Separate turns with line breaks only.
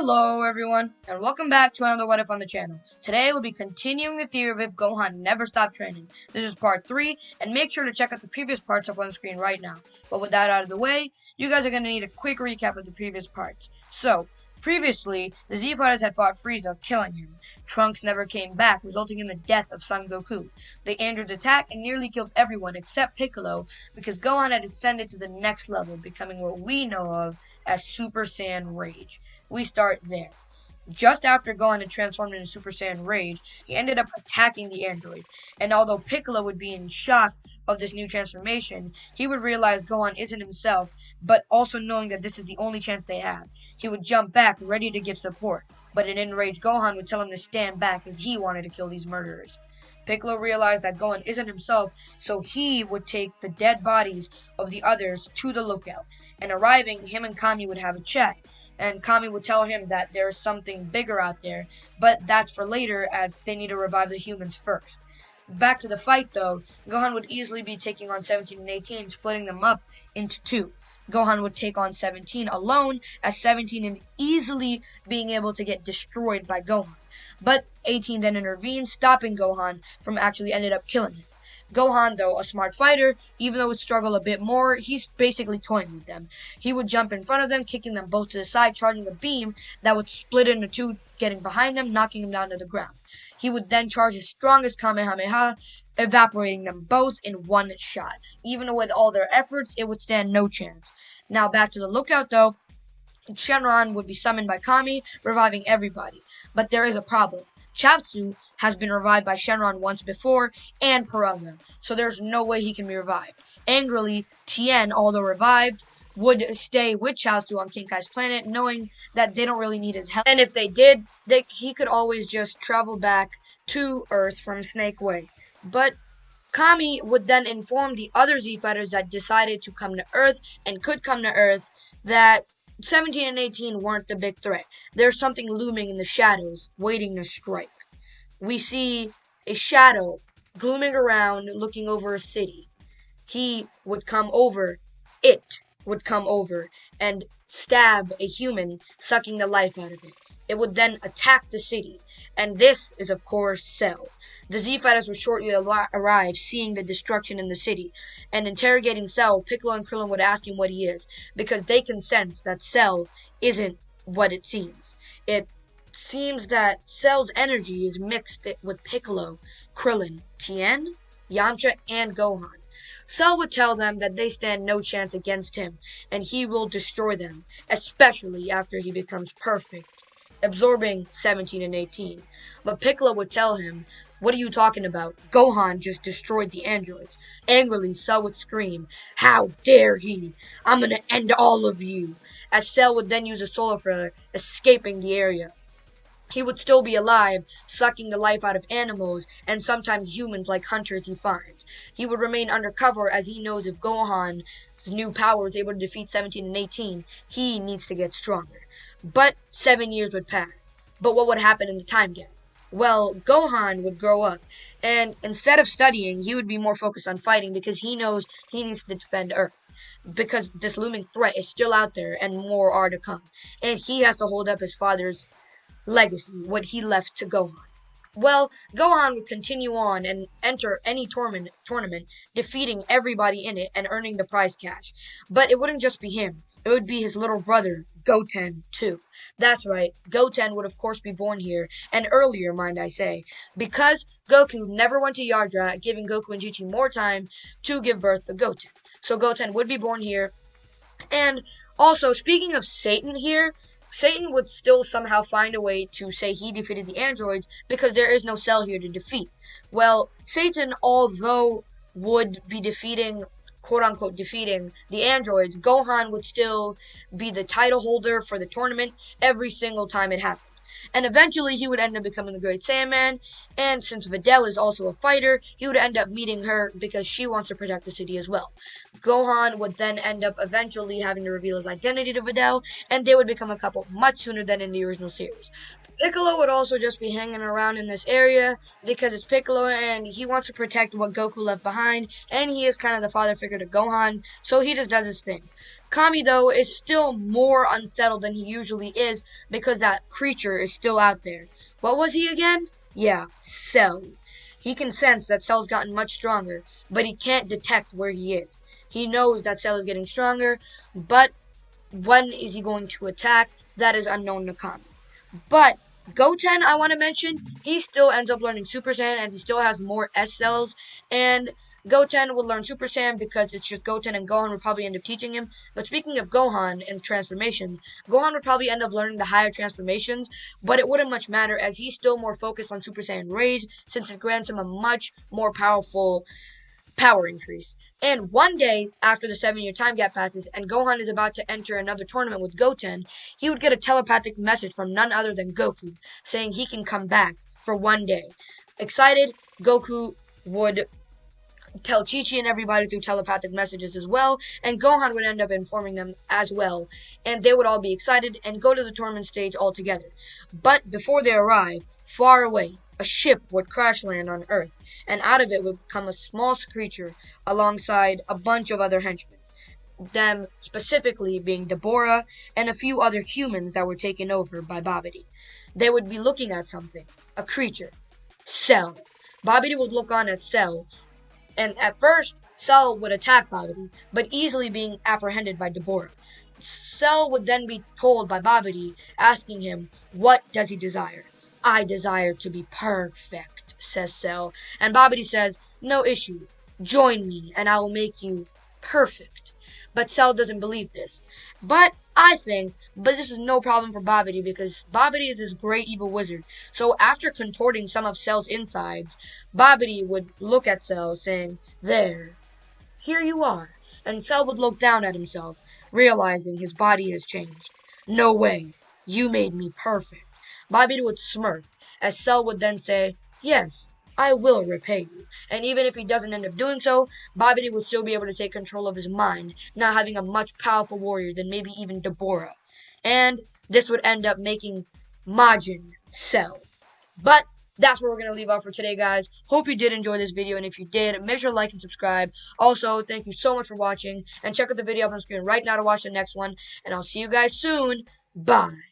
Hello everyone, and welcome back to another What If on the channel. Today we'll be continuing the theory of if Gohan never stopped training. This is part 3, and make sure to check out the previous parts up on the screen right now. But with that out of the way, you guys are going to need a quick recap of the previous parts. So, previously, the Z Fighters had fought Frieza, killing him. Trunks never came back, resulting in the death of Son Goku. The androids attacked and nearly killed everyone except Piccolo, because Gohan had ascended to the next level, becoming what we know of as Super Saiyan Rage. We start there. Just after Gohan had transformed into Super Saiyan Rage, he ended up attacking the android. And although Piccolo would be in shock of this new transformation, he would realize Gohan isn't himself, but also knowing that this is the only chance they have. He would jump back, ready to give support. But an enraged Gohan would tell him to stand back as he wanted to kill these murderers. Piccolo realized that Gohan isn't himself, so he would take the dead bodies of the others to the lookout. And arriving, him and Kami would have a chat. And Kami would tell him that there's something bigger out there, but that's for later as they need to revive the humans first. Back to the fight though, Gohan would easily be taking on 17 and 18, splitting them up into two. Gohan would take on 17 alone, as 17 is easily being able to get destroyed by Gohan. But 18 then intervened, stopping Gohan from actually ended up killing him. Gohan, though a smart fighter, even though it would struggle a bit more, he's basically toying with them. He would jump in front of them, kicking them both to the side, charging a beam that would split into two, getting behind them, knocking them down to the ground. He would then charge his strongest Kamehameha, evaporating them both in one shot. Even with all their efforts, it would stand no chance. Now back to the lookout though, Shenron would be summoned by Kami, reviving everybody. But there is a problem. Chaozu has been revived by Shenron once before, and Piranha, so there's no way he can be revived. Angrily, Tien, although revived, would stay with Chaozu on King Kai's planet, knowing that they don't really need his help. And if they did, he could always just travel back to Earth from Snake Way. But Kami would then inform the other Z Fighters that decided to come to Earth and could come to Earth that 17 and 18 weren't the big threat. There's something looming in the shadows, waiting to strike. We see a shadow glooming around, looking over a city. He would come over, it would come over, and stab a human, sucking the life out of it. It would then attack the city, and this is of course Cell. The Z Fighters would shortly arrive, seeing the destruction in the city, and interrogating Cell, Piccolo and Krillin would ask him what he is, because they can sense that Cell isn't what it seems. It seems that Cell's energy is mixed with Piccolo, Krillin, Tien, Yamcha, and Gohan. Cell would tell them that they stand no chance against him, and he will destroy them, especially after he becomes perfect, absorbing 17 and 18. But Piccolo would tell him, "What are you talking about? Gohan just destroyed the androids." Angrily, Cell would scream, "How dare he! I'm gonna end all of you!" As Cell would then use a solar flare, escaping the area. He would still be alive, sucking the life out of animals, and sometimes humans like hunters he finds. He would remain undercover as he knows if Gohan's new power is able to defeat 17 and 18, he needs to get stronger. But 7 years would pass. But what would happen in the time gap? Well, Gohan would grow up, and instead of studying, he would be more focused on fighting because he knows he needs to defend Earth. Because this looming threat is still out there, and more are to come. And he has to hold up his father's legacy, what he left to Gohan. Well, Gohan would continue on and enter any tournament, defeating everybody in it and earning the prize cash. But it wouldn't just be him. It would be his little brother, Goten, too. That's right, Goten would of course be born here, and earlier, mind I say, because Goku never went to Yardra, giving Goku and Chi more time to give birth to Goten. So Goten would be born here. And also, speaking of Satan here, Satan would still somehow find a way to say he defeated the androids because there is no Cell here to defeat. Well, Satan, although would be defeating, quote-unquote defeating, the androids, Gohan would still be the title holder for the tournament every single time it happened. And eventually he would end up becoming the Great Saiyaman, and since Videl is also a fighter, he would end up meeting her because she wants to protect the city as well. Gohan would then end up eventually having to reveal his identity to Videl, and they would become a couple much sooner than in the original series. Piccolo would also just be hanging around in this area because it's Piccolo and he wants to protect what Goku left behind, and he is kind of the father figure to Gohan, so he just does his thing. Kami, though, is still more unsettled than he usually is because that creature is still out there. What was he again? Yeah, Cell. He can sense that Cell's gotten much stronger, but he can't detect where he is. He knows that Cell is getting stronger, but when is he going to attack? That is unknown to Kami. But Goten, I want to mention, he still ends up learning Super Saiyan, and he still has more S cells. And Goten will learn Super Saiyan because it's just Goten, and Gohan would probably end up teaching him. But speaking of Gohan and transformations, Gohan would probably end up learning the higher transformations, but it wouldn't much matter as he's still more focused on Super Saiyan Rage since it grants him a much more powerful power increase. And one day, after the 7-year time gap passes and Gohan is about to enter another tournament with Goten, he would get a telepathic message from none other than Goku, saying he can come back for one day. Excited, Goku would tell Chi-Chi and everybody through telepathic messages as well, and Gohan would end up informing them as well, and they would all be excited and go to the tournament stage all together. But before they arrive, far away, a ship would crash land on Earth, and out of it would come a small creature alongside a bunch of other henchmen. Them specifically being Deborah and a few other humans that were taken over by Babidi. They would be looking at something, a creature, Cell. Babidi would look on at Cell, and at first, Cell would attack Babidi, but easily being apprehended by Deborah. Cell would then be told by Babidi, asking him, what does he desire? I desire to be perfect, says Cell. And Babidi says, no issue. Join me, and I will make you perfect. But Cell doesn't believe this. But this is no problem for Babidi because Babidi is this great evil wizard. So after contorting some of Cell's insides, Babidi would look at Cell saying, there, here you are. And Cell would look down at himself, realizing his body has changed. No way, you made me perfect. Babidi would smirk, as Cell would then say, yes, I will repay you. And even if he doesn't end up doing so, Babidi will still be able to take control of his mind, now having a much powerful warrior than maybe even Deborah. And this would end up making Majin Cell. But that's where we're going to leave off for today, guys. Hope you did enjoy this video, and if you did, make sure to like and subscribe. Also, thank you so much for watching, and check out the video up on the screen right now to watch the next one, and I'll see you guys soon. Bye.